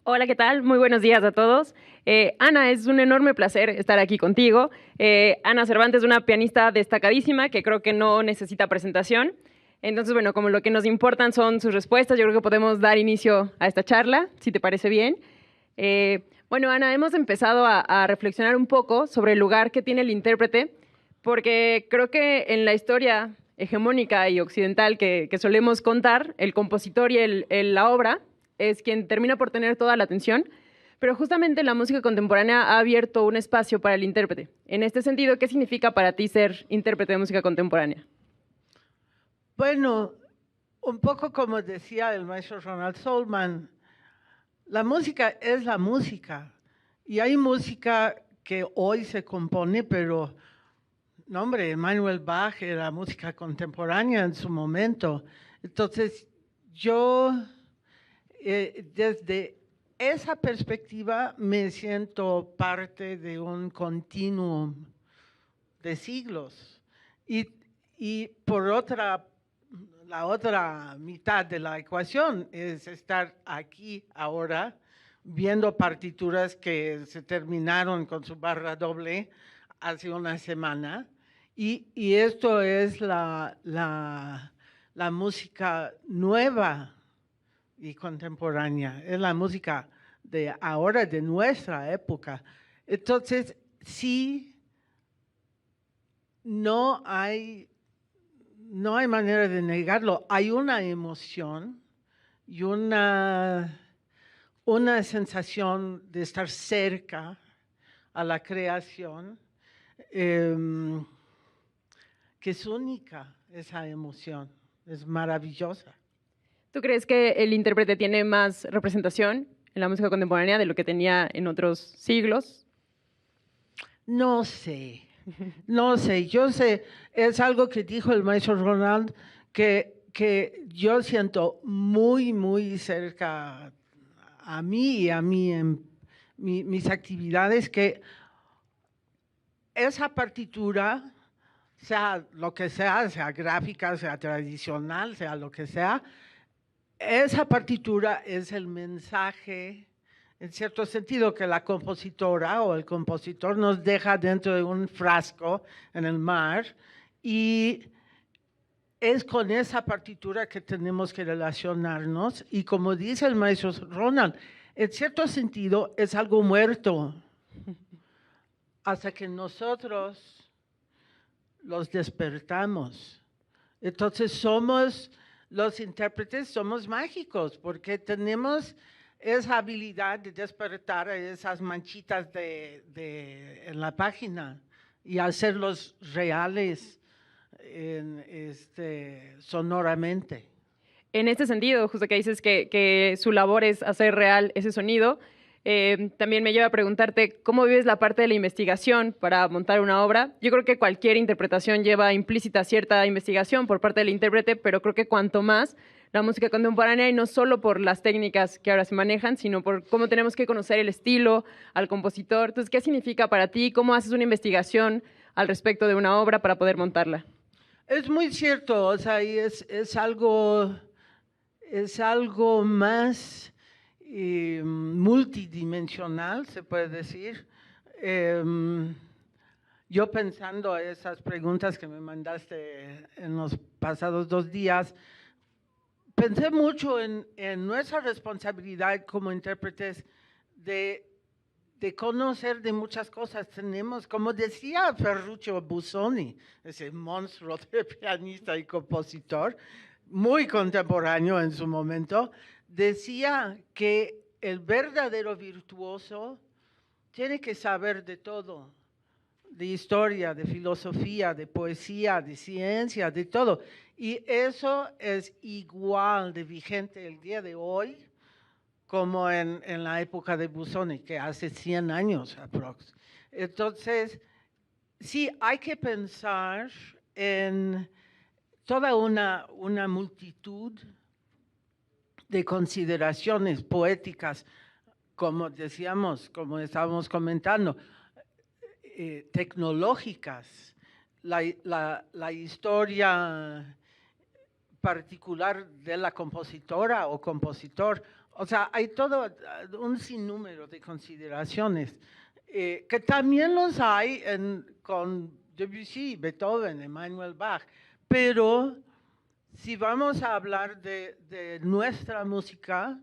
Hola, ¿qué tal? Muy buenos días a todos. Ana, es un enorme placer estar aquí contigo. Ana Cervantes es una pianista destacadísima que creo que no necesita presentación. Entonces, bueno, como lo que nos importan son sus respuestas, yo creo que podemos dar inicio a esta charla, si te parece bien. Bueno, Ana, hemos empezado a reflexionar un poco sobre el lugar que tiene el intérprete, porque creo que en la historia hegemónica y occidental que solemos contar, el compositor y la obra es quien termina por tener toda la atención, pero justamente la música contemporánea ha abierto un espacio para el intérprete. En este sentido, ¿qué significa para ti ser intérprete de música contemporánea? Bueno, un poco como decía el maestro Ronald Solman, la música es la música. Y hay música que hoy se compone, pero, no hombre, Manuel Bach era música contemporánea en su momento. Entonces, yo desde esa perspectiva me siento parte de un continuum de siglos. Y, y por la otra mitad de la ecuación es estar aquí ahora viendo partituras que se terminaron con su barra doble hace una semana. Y esto es la música nueva y contemporánea, es la música de ahora, de nuestra época. Entonces, sí, no hay manera de negarlo. Hay una emoción y una sensación de estar cerca a la creación que es única, esa emoción, es maravillosa. ¿Tú crees que el intérprete tiene más representación en la música contemporánea de lo que tenía en otros siglos? No sé, no sé, yo sé, es algo que dijo el maestro Ronald, que yo siento muy, muy cerca a mí y a mí en mis actividades, que esa partitura, sea lo que sea gráfica, sea tradicional, sea lo que sea, esa partitura es el mensaje, en cierto sentido, que la compositora o el compositor nos deja dentro de un frasco en el mar, y es con esa partitura que tenemos que relacionarnos. Y como dice el maestro Ronald, en cierto sentido es algo muerto hasta que nosotros los despertamos. Entonces los intérpretes somos mágicos porque tenemos esa habilidad de despertar esas manchitas en la página y hacerlos reales sonoramente. En este sentido, justo que dices que su labor es hacer real ese sonido, también me lleva a preguntarte cómo vives la parte de la investigación para montar una obra. Yo creo que cualquier interpretación lleva implícita cierta investigación por parte del intérprete, pero creo que cuanto más la música contemporánea, y no solo por las técnicas que ahora se manejan, sino por cómo tenemos que conocer el estilo, al compositor. Entonces, ¿qué significa para ti? ¿Cómo haces una investigación al respecto de una obra para poder montarla? Es muy cierto, o sea, y es algo más multidimensional, se puede decir. Yo pensando a esas preguntas que me mandaste en los pasados 2 días, pensé mucho en nuestra responsabilidad como intérpretes de conocer de muchas cosas. Tenemos, como decía Ferruccio Busoni, ese monstruo de pianista y compositor, muy contemporáneo en su momento, decía que el verdadero virtuoso tiene que saber de todo, de historia, de filosofía, de poesía, de ciencia, de todo. Y eso es igual de vigente el día de hoy como en la época de Busoni, que hace 100 años aprox. Entonces, sí, hay que pensar en toda una multitud de consideraciones poéticas, como decíamos, como estábamos comentando, tecnológicas, la historia particular de la compositora o compositor, O sea, hay todo un sinnúmero de consideraciones que también los hay con Debussy, Beethoven, Emmanuel Bach, pero si vamos a hablar de nuestra música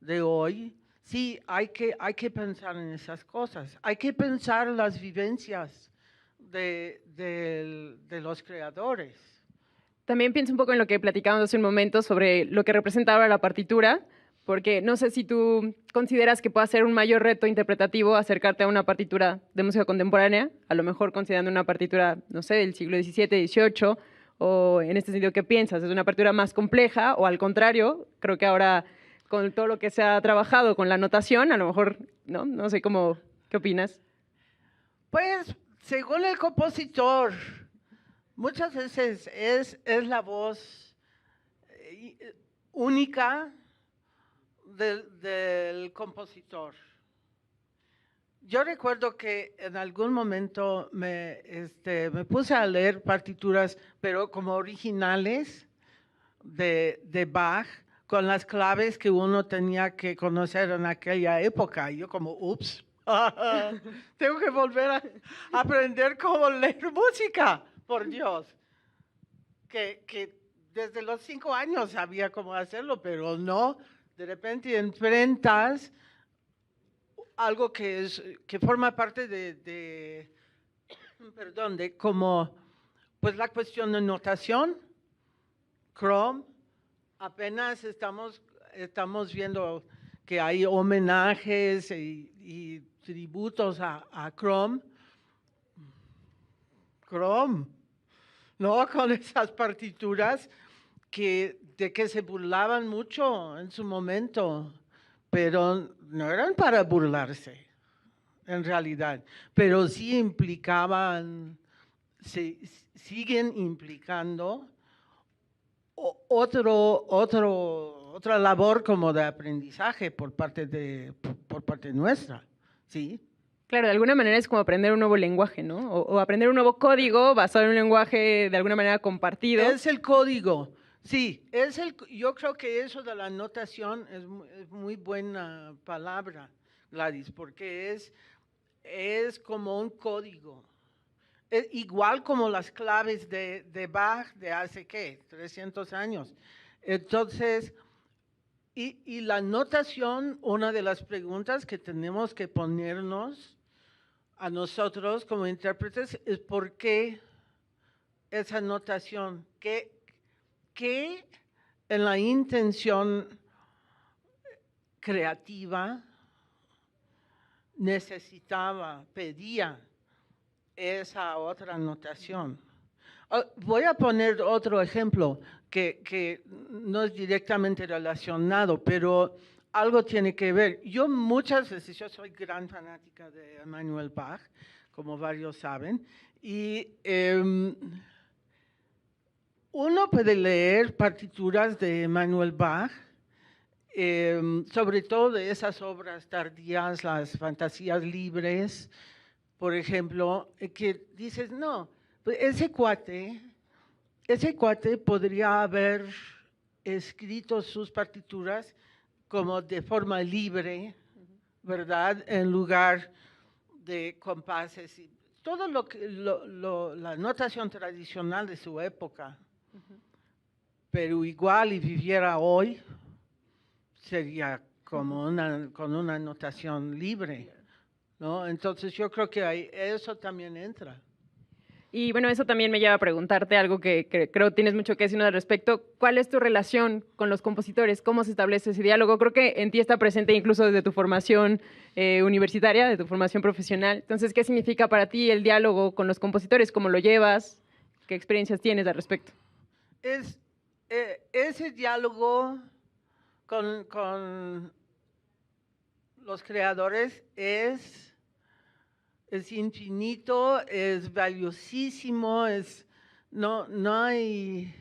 de hoy, sí, hay que pensar en esas cosas, hay que pensar las vivencias de los creadores. También pienso un poco en lo que platicábamos hace un momento sobre lo que representa ahora la partitura, porque no sé si tú consideras que pueda ser un mayor reto interpretativo acercarte a una partitura de música contemporánea, a lo mejor considerando una partitura, no sé, del siglo XVII, XVIII, o en este sentido, ¿qué piensas? ¿Es una partitura más compleja o al contrario? Creo que ahora con todo lo que se ha trabajado con la notación, a lo mejor, no sé cómo, ¿qué opinas? Pues, según el compositor, muchas veces es la voz única del compositor. Yo recuerdo que en algún momento me puse a leer partituras, pero como originales de Bach, con las claves que uno tenía que conocer en aquella época. Y yo como, ups, tengo que volver a aprender cómo leer música, por Dios. Que desde los 5 años sabía cómo hacerlo, pero no, de repente enfrentas algo que forma parte perdón, de como, pues la cuestión de notación, Chrome, apenas estamos viendo que hay homenajes y tributos a Chrome, ¿no? Con esas partituras de que se burlaban mucho en su momento, pero no eran para burlarse, en realidad, pero sí implicaban, siguen implicando otra labor como de aprendizaje por parte nuestra, ¿sí? Claro, de alguna manera es como aprender un nuevo lenguaje, ¿no? O aprender un nuevo código basado en un lenguaje de alguna manera compartido. Es el código, sí. Yo creo que eso de la notación es muy buena palabra, Gladys, porque es como un código. Es igual como las claves de Bach de hace, ¿qué? 300 años. Entonces, y la notación, una de las preguntas que tenemos que ponernos a nosotros como intérpretes es por qué esa notación, qué en la intención creativa necesitaba, pedía esa otra notación. Voy a poner otro ejemplo que no es directamente relacionado, pero algo tiene que ver. Yo muchas veces, yo soy gran fanática de Emmanuel Bach, como varios saben, y uno puede leer partituras de Emmanuel Bach, sobre todo de esas obras tardías, las fantasías libres, por ejemplo, que dices, no, pues ese cuate podría haber escrito sus partituras como de forma libre, ¿verdad? En lugar de compases y todo la notación tradicional de su época. Pero igual y viviera hoy, sería como con una notación libre, ¿no? Entonces yo creo que ahí eso también entra. Y bueno, eso también me lleva a preguntarte algo que creo tienes mucho que decir al respecto. ¿Cuál es tu relación con los compositores? ¿Cómo se establece ese diálogo? Creo que en ti está presente incluso desde tu formación universitaria, de tu formación profesional. Entonces, ¿qué significa para ti el diálogo con los compositores? ¿Cómo lo llevas? ¿Qué experiencias tienes al respecto? Ese diálogo con los creadores es infinito, es valiosísimo, no hay,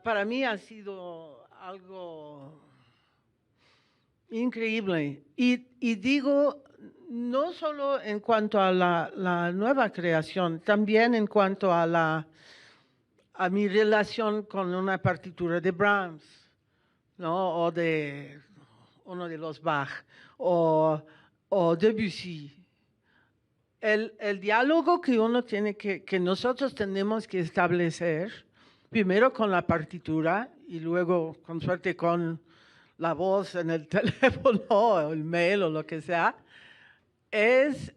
para mí ha sido algo increíble. Y digo, no solo en cuanto a la nueva creación, también en cuanto a mi relación con una partitura de Brahms, ¿no? O de uno de los Bach, o Debussy. El diálogo que uno tiene que nosotros tenemos que establecer, primero con la partitura y luego, con suerte, con la voz en el teléfono o el mail o lo que sea, es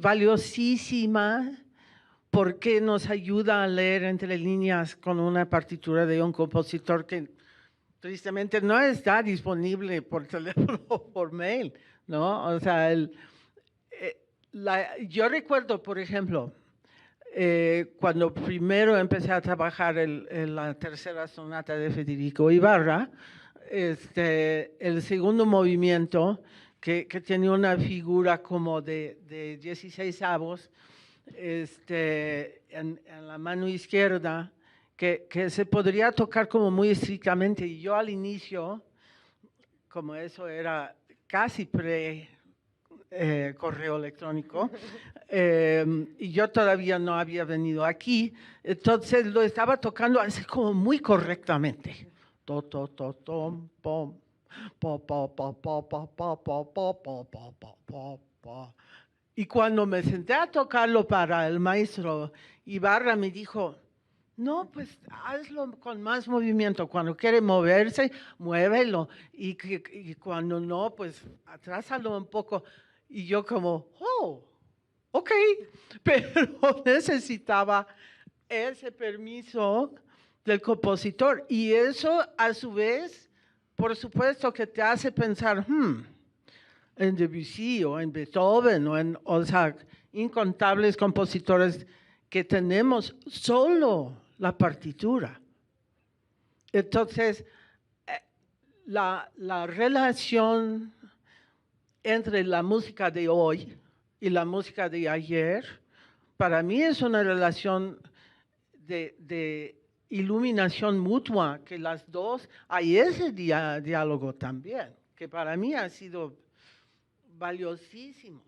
valiosísima porque nos ayuda a leer entre líneas con una partitura de un compositor que tristemente no está disponible por teléfono o por mail, ¿no? O sea, yo recuerdo, por ejemplo, cuando primero empecé a trabajar en la tercera sonata de Federico Ibarra, el segundo movimiento, que tiene una figura como de 16 avos, en la mano izquierda, que se podría tocar como muy estrictamente. Y yo al inicio, como eso era casi correo electrónico, y yo todavía no había venido aquí, entonces lo estaba tocando así como muy correctamente. To, to, to, tom, pom, po, po, po, po, po, po, po, po, po, po, po, po. Y cuando me senté a tocarlo para el maestro Ibarra, me dijo, no, pues hazlo con más movimiento. Cuando quiere moverse, muévelo. Y cuando no, pues atrásalo un poco. Y yo como, oh, ok. Pero necesitaba ese permiso del compositor. Y eso, a su vez, por supuesto que te hace pensar, en Debussy o en Beethoven o sea, incontables compositores que tenemos solo la partitura. Entonces, la relación entre la música de hoy y la música de ayer, para mí es una relación de iluminación mutua, que las dos, hay ese diálogo también, que para mí ha sido valiosísimo.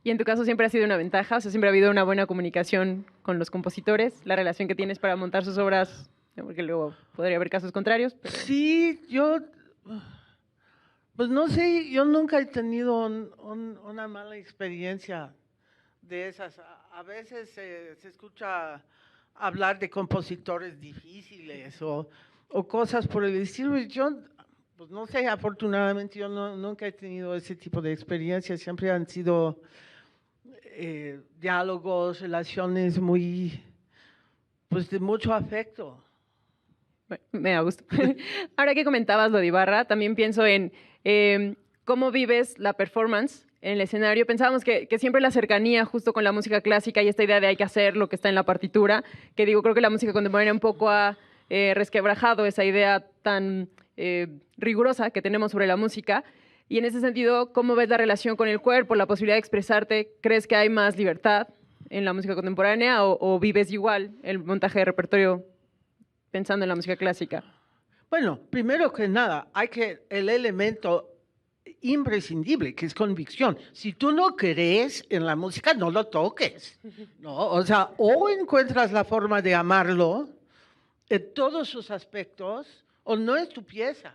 Y en tu caso siempre ha sido una ventaja, o sea, siempre ha habido una buena comunicación con los compositores, la relación que tienes para montar sus obras, porque luego podría haber casos contrarios. Pero... Sí, pues no sé, yo nunca he tenido una mala experiencia de esas. A veces se escucha hablar de compositores difíciles o cosas por el estilo. Yo, pues no sé, afortunadamente yo nunca he tenido ese tipo de experiencias. Siempre han sido diálogos, relaciones muy, pues de mucho afecto. Me da gusto. Ahora que comentabas lo de Ibarra, también pienso en cómo vives la performance en el escenario. Pensábamos que siempre la cercanía justo con la música clásica y esta idea de hay que hacer lo que está en la partitura, que digo, creo que la música contemporánea un poco ha resquebrajado esa idea tan rigurosa que tenemos sobre la música. Y en ese sentido, ¿cómo ves la relación con el cuerpo, la posibilidad de expresarte? ¿Crees que hay más libertad en la música contemporánea o vives igual el montaje de repertorio pensando en la música clásica? Bueno, primero que nada, hay que el elemento imprescindible, que es convicción. Si tú no crees en la música, no lo toques, ¿no? O sea, o encuentras la forma de amarlo en todos sus aspectos, o no es tu pieza.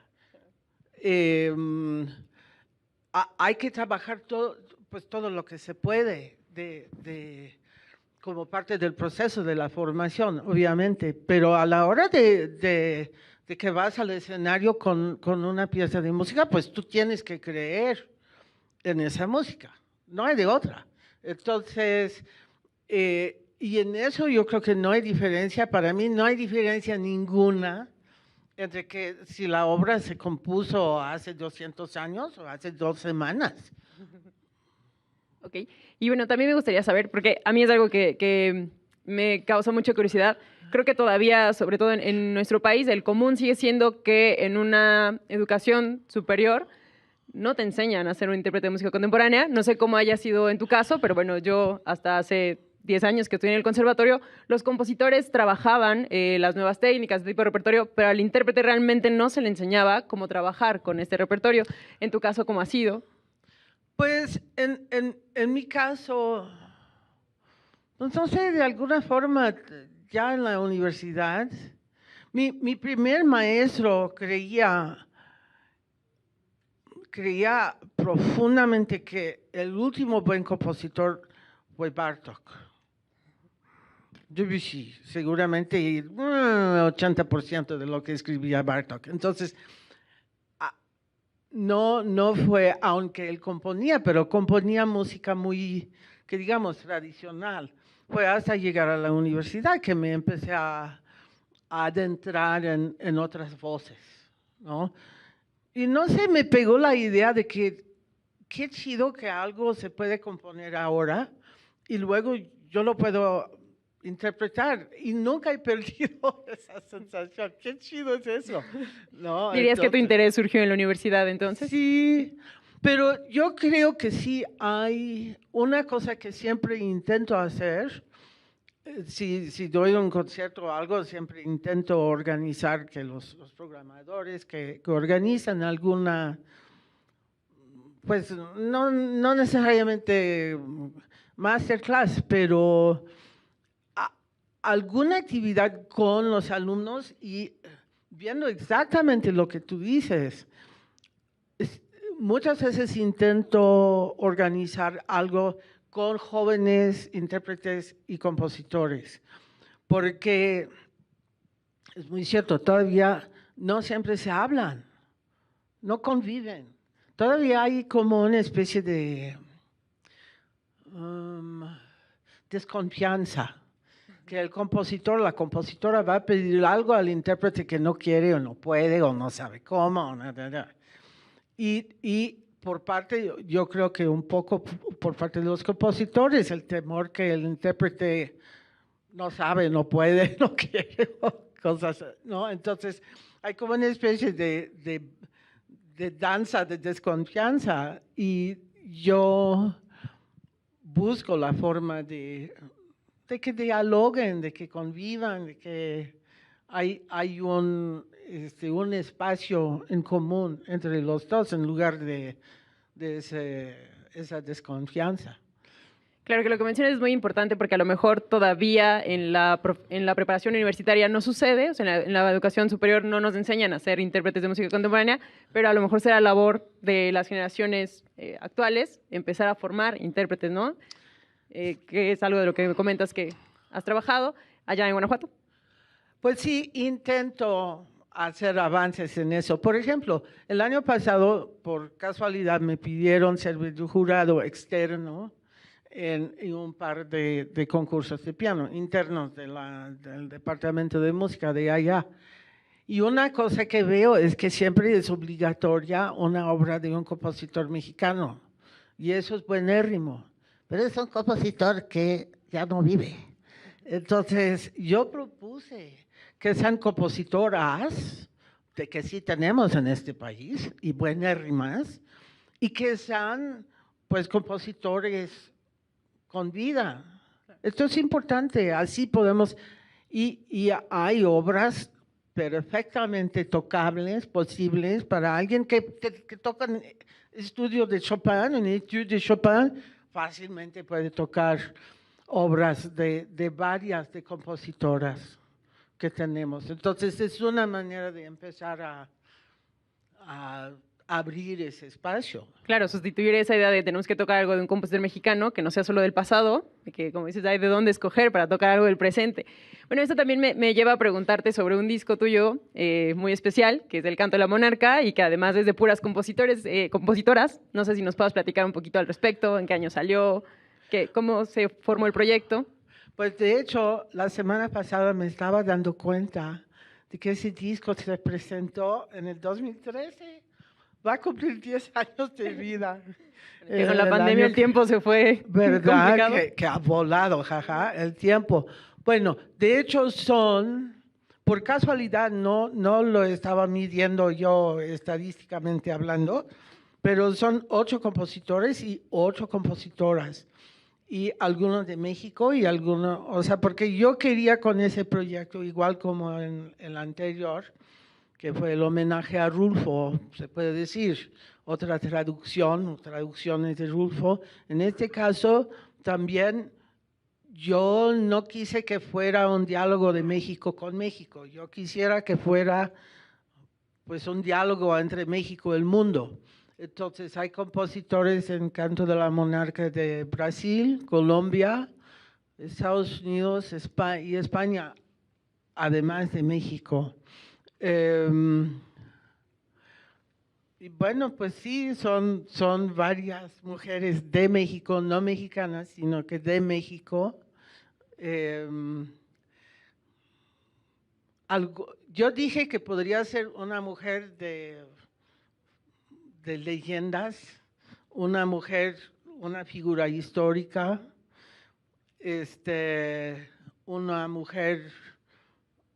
Hay que trabajar todo lo que se puede como parte del proceso de la formación, obviamente, pero a la hora de que vas al escenario con una pieza de música, pues tú tienes que creer en esa música, no hay de otra. Entonces, y en eso yo creo que no hay diferencia, para mí no hay diferencia ninguna entre que si la obra se compuso hace 200 años o hace 2 semanas. Ok, y bueno, también me gustaría saber, porque a mí es algo que me causa mucha curiosidad, creo que todavía, sobre todo en nuestro país, el común sigue siendo que en una educación superior no te enseñan a ser un intérprete de música contemporánea. No sé cómo haya sido en tu caso, pero bueno, yo hasta hace 10 años que estoy en el conservatorio, los compositores trabajaban las nuevas técnicas, este tipo de repertorio, pero al intérprete realmente no se le enseñaba cómo trabajar con este repertorio. En tu caso, ¿cómo ha sido? Pues en mi caso, pues no sé, de alguna forma, ya en la universidad, Mi primer maestro creía profundamente que el último buen compositor fue Bartók. Debussy, seguramente 80% de lo que escribía Bartók. Entonces, no fue, aunque él componía, pero componía música muy, que digamos, tradicional. Fue hasta llegar a la universidad que me empecé a adentrar en otras voces, ¿no? Y no sé, me pegó la idea de que qué chido que algo se puede componer ahora y luego yo lo puedo interpretar y nunca he perdido esa sensación. Qué chido es eso, ¿no? ¿Dirías que tu interés surgió en la universidad entonces? Sí, pero yo creo que sí hay una cosa que siempre intento hacer. Si doy un concierto o algo, siempre intento organizar que los programadores que organizan alguna, pues no necesariamente masterclass, pero alguna actividad con los alumnos y viendo exactamente lo que tú dices. Muchas veces intento organizar algo con jóvenes intérpretes y compositores, porque es muy cierto, todavía no siempre se hablan, no conviven. Todavía hay como una especie de desconfianza, que el compositor, la compositora va a pedir algo al intérprete que no quiere o no puede o no sabe cómo. Y por parte, yo creo que un poco por parte de los compositores, el temor que el intérprete no sabe, no puede, no quiere, cosas, ¿no? Entonces, hay como una especie de danza de desconfianza y yo busco la forma de que dialoguen, de que convivan, de que hay un espacio en común entre los dos en lugar de esa desconfianza. Claro que lo que mencionas es muy importante porque a lo mejor todavía en la preparación universitaria no sucede, o sea, en la educación superior no nos enseñan a ser intérpretes de música contemporánea, pero a lo mejor será labor de las generaciones actuales empezar a formar intérpretes, ¿no? Que es algo de lo que me comentas que has trabajado allá en Guanajuato. Pues sí, intento hacer avances en eso. Por ejemplo, el año pasado, por casualidad, me pidieron ser jurado externo en un par de concursos de piano internos del Departamento de Música de allá. Y una cosa que veo es que siempre es obligatoria una obra de un compositor mexicano. Y eso es buenérrimo. Pero es un compositor que ya no vive. Entonces, yo propuse que sean compositoras, de que sí tenemos en este país, y buenérrimas, y que sean, pues, compositores con vida. Esto es importante, así podemos, y hay obras perfectamente tocables, posibles, para alguien que toca estudio de Chopin, un estudio de Chopin, fácilmente puede tocar obras de varias de compositoras que tenemos. Entonces, es una manera de empezar a abrir ese espacio. Claro, sustituir esa idea de tenemos que tocar algo de un compositor mexicano, que no sea solo del pasado, de que, como dices, hay de dónde escoger para tocar algo del presente. Bueno, esto también me lleva a preguntarte sobre un disco tuyo muy especial, que es El Canto de la Monarca, y que además es de puras compositoras. No sé si nos puedas platicar un poquito al respecto, en qué año salió, cómo se formó el proyecto. Pues de hecho, la semana pasada me estaba dando cuenta de que ese disco se presentó en el 2013. Va a cumplir 10 años de vida. Con la pandemia el tiempo se fue ¿verdad? Que ha volado, jaja, el tiempo. Bueno, de hecho por casualidad, no lo estaba midiendo yo estadísticamente hablando, pero son 8 compositores y 8 compositoras. Y algunos de México y algunos, o sea, porque yo quería con ese proyecto, igual como en el anterior, que fue el homenaje a Rulfo, se puede decir, traducciones de Rulfo. En este caso, también yo no quise que fuera un diálogo de México con México. Yo quisiera que fuera pues un diálogo entre México y el mundo. Entonces hay compositores en canto de la monarca de Brasil, Colombia, Estados Unidos y España, además de México. Y bueno, pues sí, son varias mujeres de México, no mexicanas, sino que de México. Yo dije que podría ser una mujer de leyendas, una mujer, una figura histórica, una mujer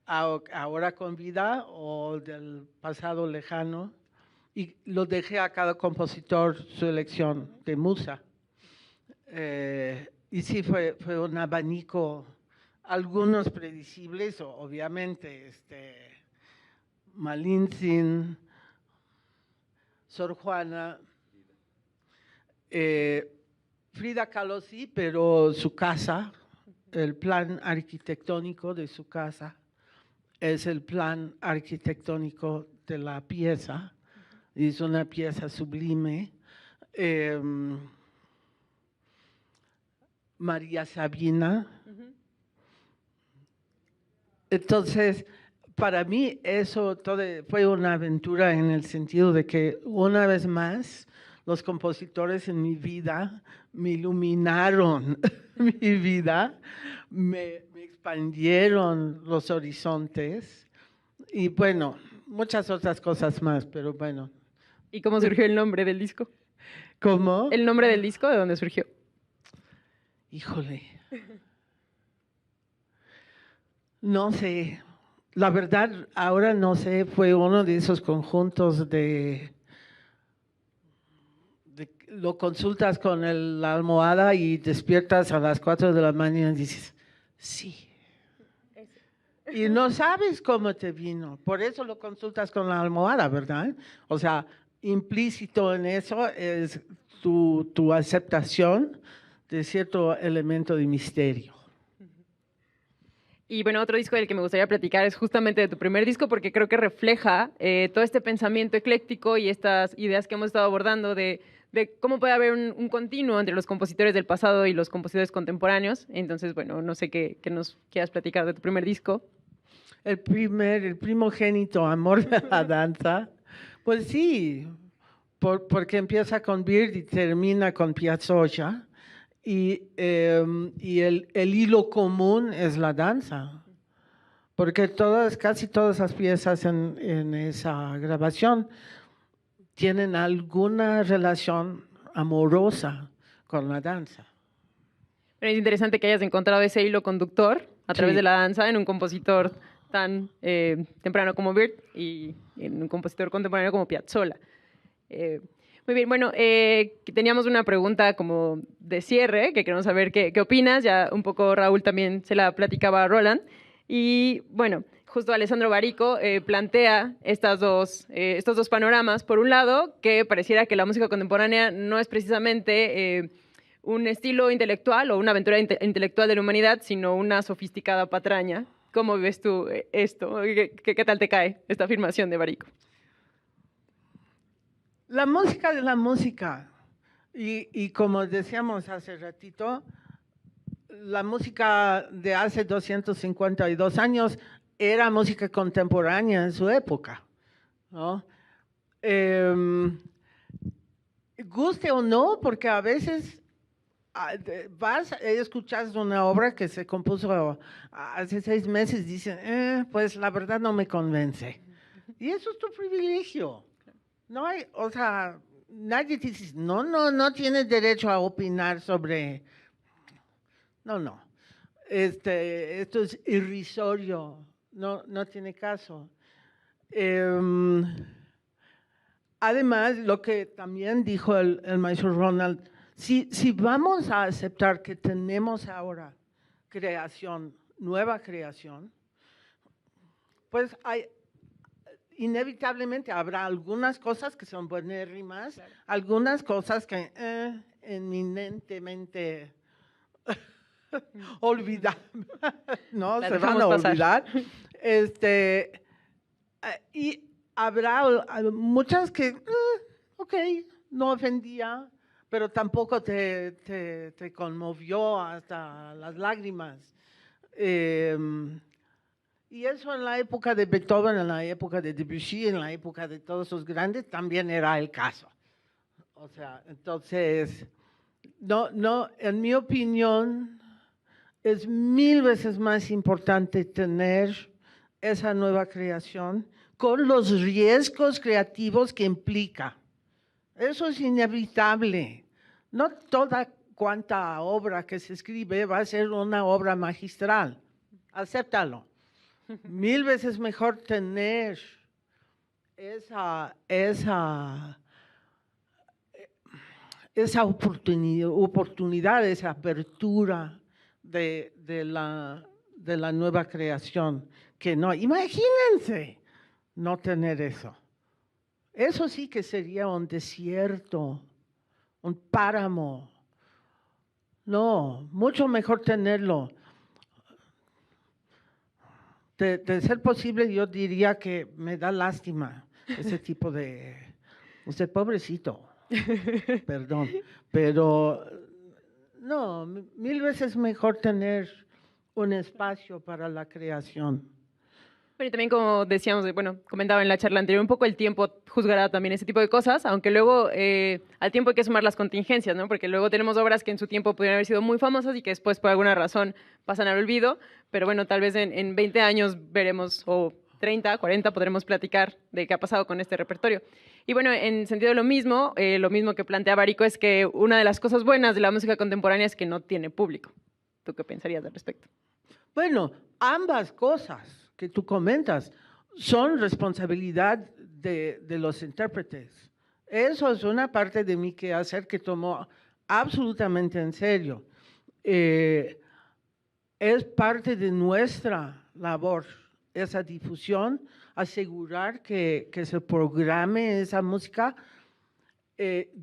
ahora con vida o del pasado lejano, y lo dejé a cada compositor su elección de musa. Y sí, fue un abanico, algunos predecibles, obviamente, Malintzin, Sor Juana, Frida Kahlo sí, pero su casa, el plan arquitectónico de su casa es el plan arquitectónico de la pieza. Es una pieza sublime. María Sabina. Entonces, para mí eso todo fue una aventura en el sentido de que una vez más los compositores en mi vida me iluminaron mi vida, me expandieron los horizontes y bueno, muchas otras cosas más, pero bueno. ¿Y cómo surgió el nombre del disco? ¿Cómo? ¿El nombre del disco de dónde surgió? Híjole. No sé. La verdad, ahora no sé, fue uno de esos conjuntos lo consultas con la almohada y despiertas a las 4 de la mañana y dices, sí. Y no sabes cómo te vino, por eso lo consultas con la almohada, ¿verdad? O sea, implícito en eso es tu aceptación de cierto elemento de misterio. Y bueno, otro disco del que me gustaría platicar es justamente de tu primer disco, porque creo que refleja todo este pensamiento ecléctico y estas ideas que hemos estado abordando de cómo puede haber un continuo entre los compositores del pasado y los compositores contemporáneos. Entonces, bueno, no sé qué nos quieras platicar de tu primer disco. El primogénito amor de la danza, pues sí, porque empieza con Bird y termina con Piazzolla. Y el hilo común es la danza, porque casi todas las piezas en esa grabación tienen alguna relación amorosa con la danza. Pero es interesante que hayas encontrado ese hilo conductor a través Sí. de la danza en un compositor tan temprano como Bird y en un compositor contemporáneo como Piazzolla. Muy bien, bueno, teníamos una pregunta como de cierre, que queremos saber qué opinas. Ya un poco Raúl también se la platicaba a Roland. Y bueno, justo Alessandro Barico plantea estos dos panoramas. Por un lado, que pareciera que la música contemporánea no es precisamente un estilo intelectual o una aventura intelectual de la humanidad, sino una sofisticada patraña. ¿Cómo ves tú esto? ¿Qué tal te cae esta afirmación de Barico? La música de la música. Y como decíamos hace ratito, la música de hace 252 años era música contemporánea en su época, ¿no? Guste o no, porque a veces escuchas una obra que se compuso hace 6 meses y dicen, pues la verdad no me convence. Y eso es tu privilegio. No hay, o sea, nadie te dice, no tienes derecho a opinar sobre. No. Esto es irrisorio, no tiene caso. Además, lo que también dijo el maestro Ronald, si vamos a aceptar que tenemos ahora nueva creación, pues inevitablemente habrá algunas cosas que son buenérrimas, algunas cosas que eminentemente olvidar, no, La se van a dejamos pasar. olvidar. Y habrá muchas que, ok, no ofendía, pero tampoco te conmovió hasta las lágrimas. Y eso en la época de Beethoven, en la época de Debussy, en la época de todos esos grandes, también era el caso. O sea, entonces, no, en mi opinión, es 1000 veces más importante tener esa nueva creación con los riesgos creativos que implica. Eso es inevitable. No toda cuanta obra que se escribe va a ser una obra magistral. Acéptalo. 1000 veces mejor tener esa oportunidad, esa apertura de la nueva creación, que no, imagínense no tener eso. Eso sí que sería un desierto, un páramo. No, mucho mejor tenerlo. De ser posible, yo diría que me da lástima ese tipo de... Usted pobrecito, perdón, pero no, 1000 veces mejor tener un espacio para la creación. Bueno, y también como decíamos, bueno, comentaba en la charla anterior, un poco el tiempo juzgará también ese tipo de cosas, aunque luego al tiempo hay que sumar las contingencias, ¿no? Porque luego tenemos obras que en su tiempo pudieron haber sido muy famosas y que después por alguna razón pasan al olvido, pero bueno, tal vez en 20 años veremos, o 30, 40, podremos platicar de qué ha pasado con este repertorio. Y bueno, en sentido de lo mismo que plantea Barico es que una de las cosas buenas de la música contemporánea es que no tiene público. ¿Tú qué pensarías al respecto? Bueno, ambas cosas que tú comentas son responsabilidad de los intérpretes. Eso es una parte de mi quehacer que tomo absolutamente en serio. Es parte de nuestra labor esa difusión, asegurar que se programe esa música.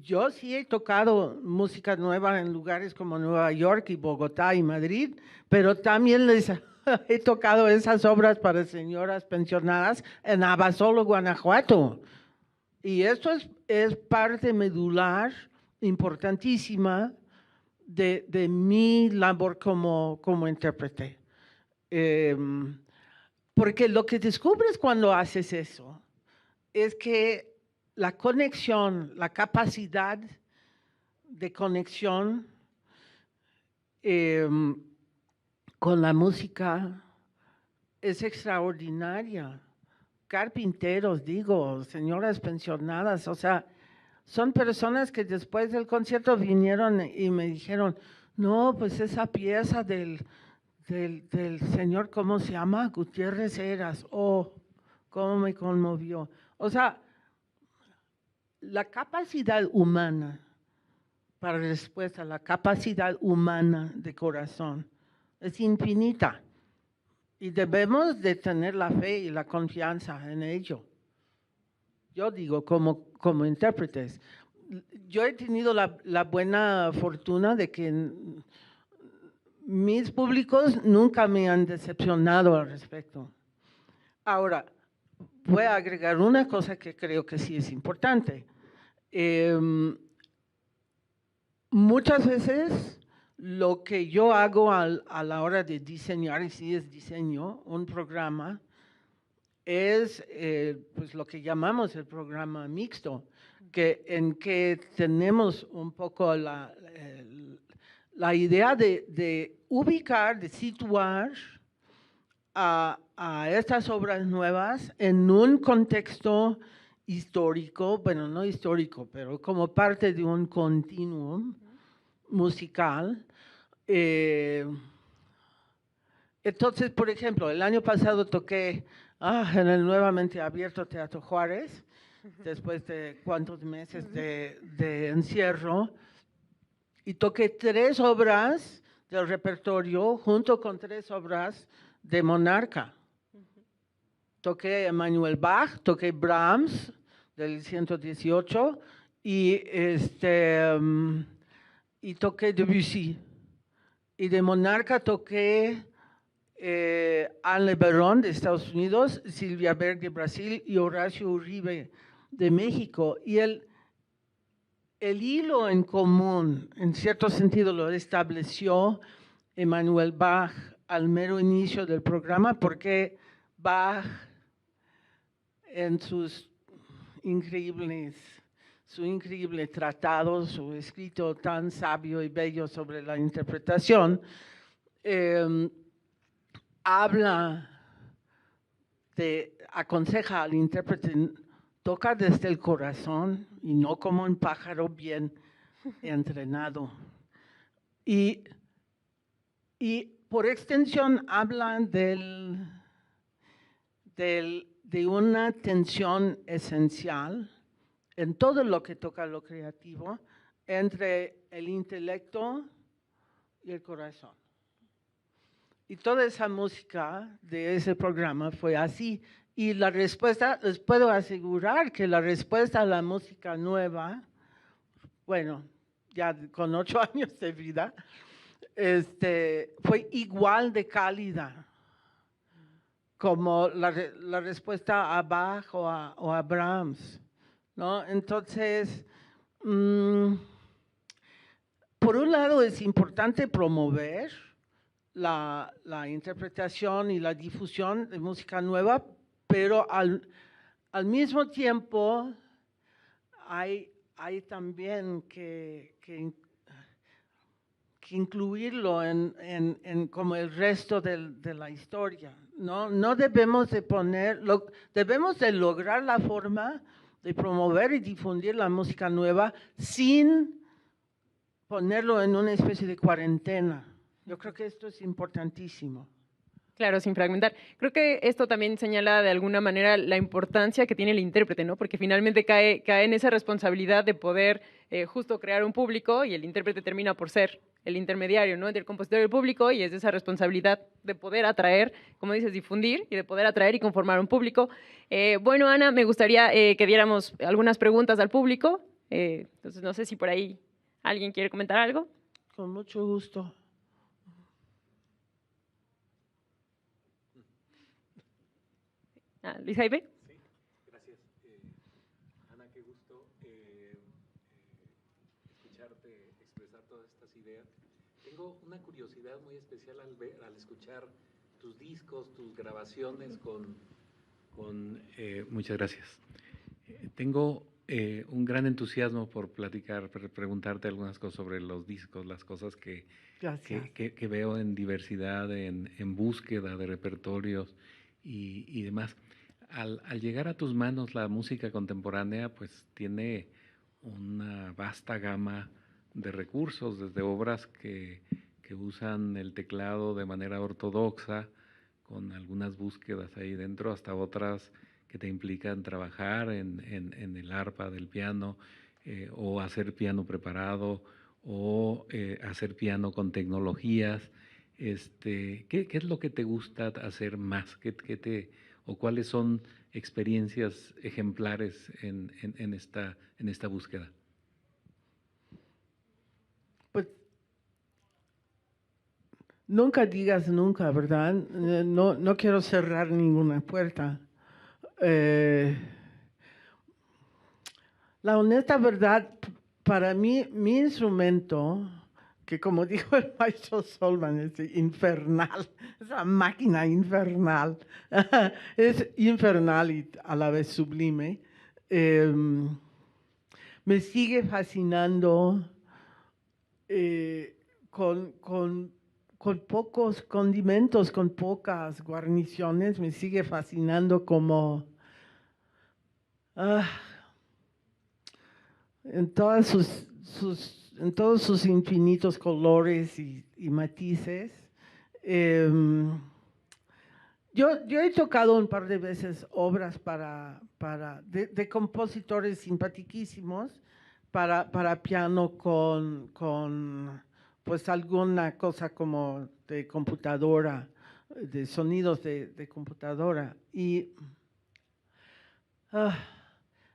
Yo sí he tocado música nueva en lugares como Nueva York y Bogotá y Madrid, pero también les he tocado esas obras para señoras pensionadas en Abasolo, Guanajuato. Y esto es parte medular, importantísima, de mi labor como intérprete. Porque lo que descubres cuando haces eso es que la conexión, la capacidad de conexión con la música es extraordinaria. Carpinteros, digo, señoras pensionadas, o sea, son personas que después del concierto vinieron y me dijeron, no, pues esa pieza del señor, ¿cómo se llama? Gutiérrez Heras, oh, cómo me conmovió. O sea, la capacidad humana para respuesta, la capacidad humana de corazón es infinita y debemos de tener la fe y la confianza en ello. Yo digo, como intérpretes, yo he tenido la buena fortuna de que mis públicos nunca me han decepcionado al respecto. Ahora, voy a agregar una cosa que creo que sí es importante. Muchas veces lo que yo hago a la hora de diseñar, y sí es diseño, un programa, es pues lo que llamamos el programa mixto, en que tenemos un poco la idea de ubicar, de situar a estas obras nuevas en un contexto histórico, bueno, no histórico, pero como parte de un continuum musical. Entonces, por ejemplo, el año pasado toqué en el nuevamente abierto Teatro Juárez, después de cuántos meses de encierro, y toqué 3 obras del repertorio junto con 3 obras de Monarca. Toqué Emanuel Bach, toqué Brahms del 118 y toqué Debussy. y de Monarca toqué Anne LeBaron de Estados Unidos, Silvia Berg de Brasil y Horacio Uribe de México. Y el hilo en común, en cierto sentido, lo estableció Emanuel Bach al mero inicio del programa, porque Bach, en su increíble tratado, su escrito tan sabio y bello sobre la interpretación, aconseja al intérprete, toca desde el corazón y no como un pájaro bien entrenado. Y por extensión hablan de una tensión esencial en todo lo que toca lo creativo entre el intelecto y el corazón. Y toda esa música de ese programa fue así. Y la respuesta, les puedo asegurar que la respuesta a la música nueva, bueno, ya con 8 años de vida, fue igual de cálida como la respuesta a Bach o a Brahms, ¿no? Entonces, por un lado es importante promover la interpretación y la difusión de música nueva, pero al mismo tiempo hay también que incluirlo en como el resto de la historia. No debemos de debemos de lograr la forma de promover y difundir la música nueva sin ponerlo en una especie de cuarentena. Yo creo que esto es importantísimo. Claro, sin fragmentar. Creo que esto también señala de alguna manera la importancia que tiene el intérprete, ¿no? Porque finalmente cae en esa responsabilidad de poder justo crear un público y el intérprete termina por ser el intermediario, ¿no? Entre el compositor y el público, y es esa responsabilidad de poder atraer, como dices, difundir y de poder atraer y conformar un público. Bueno, Ana, me gustaría que diéramos algunas preguntas al público. Entonces, no sé si por ahí alguien quiere comentar algo. Con mucho gusto. Luis Jaime. Sí, gracias. Ana, qué gusto escucharte expresar todas estas ideas. Tengo una curiosidad muy especial al escuchar tus discos, tus grabaciones muchas gracias. Tengo un gran entusiasmo por platicar, por preguntarte algunas cosas sobre los discos, las cosas que veo en diversidad, en búsqueda de repertorios y demás. Al llegar a tus manos la música contemporánea, pues tiene una vasta gama de recursos, desde obras que usan el teclado de manera ortodoxa, con algunas búsquedas ahí dentro, hasta otras que te implican trabajar en el arpa del piano, o hacer piano preparado, o hacer piano con tecnologías. ¿Qué es lo que te gusta hacer más? ¿O cuáles son experiencias ejemplares en esta búsqueda? Pues nunca digas nunca, ¿verdad? No quiero cerrar ninguna puerta. La honesta verdad, para mí, mi instrumento, que como dijo el maestro Solman, es infernal, esa máquina infernal, es infernal y a la vez sublime, me sigue fascinando con pocos condimentos, con pocas guarniciones, me sigue fascinando como en todos sus infinitos colores y matices. Yo he tocado un par de veces obras de compositores simpaticísimos para piano con pues alguna cosa como de computadora, de sonidos de computadora. Y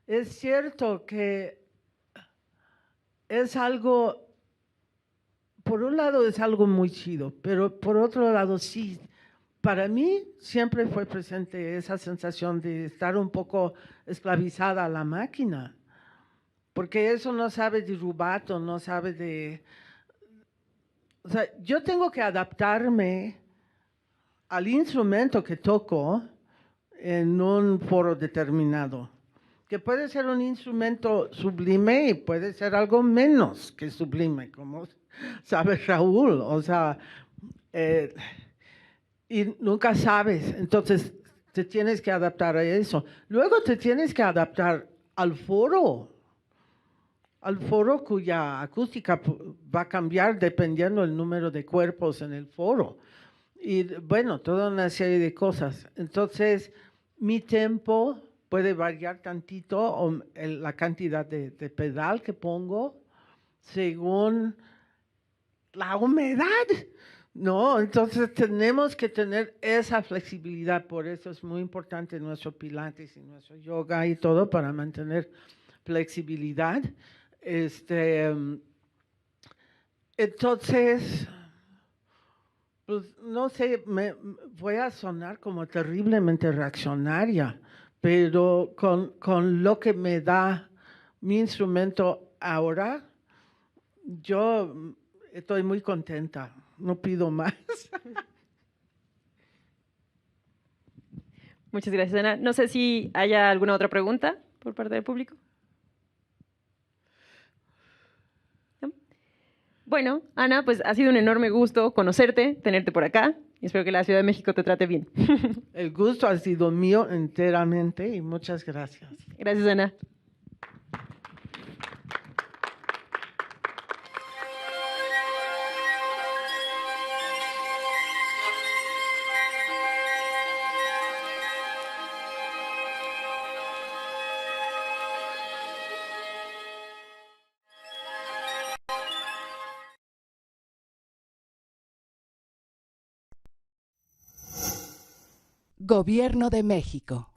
es cierto que es algo por un lado es algo muy chido, pero por otro lado sí, para mí siempre fue presente esa sensación de estar un poco esclavizada a la máquina, porque eso no sabe de rubato, no sabe de... O sea, yo tengo que adaptarme al instrumento que toco en un foro determinado, que puede ser un instrumento sublime y puede ser algo menos que sublime, como sabe Raúl, o sea, y nunca sabes, entonces te tienes que adaptar a eso. Luego te tienes que adaptar al foro cuya acústica va a cambiar dependiendo del número de cuerpos en el foro. Y bueno, toda una serie de cosas. Entonces, mi tempo puede variar tantito, o la cantidad de pedal que pongo, según la humedad, ¿no? Entonces, tenemos que tener esa flexibilidad. Por eso es muy importante nuestro pilates y nuestro yoga y todo para mantener flexibilidad. Entonces, pues no sé, voy a sonar como terriblemente reaccionaria, pero con lo que me da mi instrumento ahora, yo estoy muy contenta, no pido más. Muchas gracias, Ana. No sé si haya alguna otra pregunta por parte del público. ¿No? Bueno, Ana, pues ha sido un enorme gusto conocerte, tenerte por acá. Y espero que la Ciudad de México te trate bien. El gusto ha sido mío enteramente y muchas gracias. Gracias, Ana. Gobierno de México.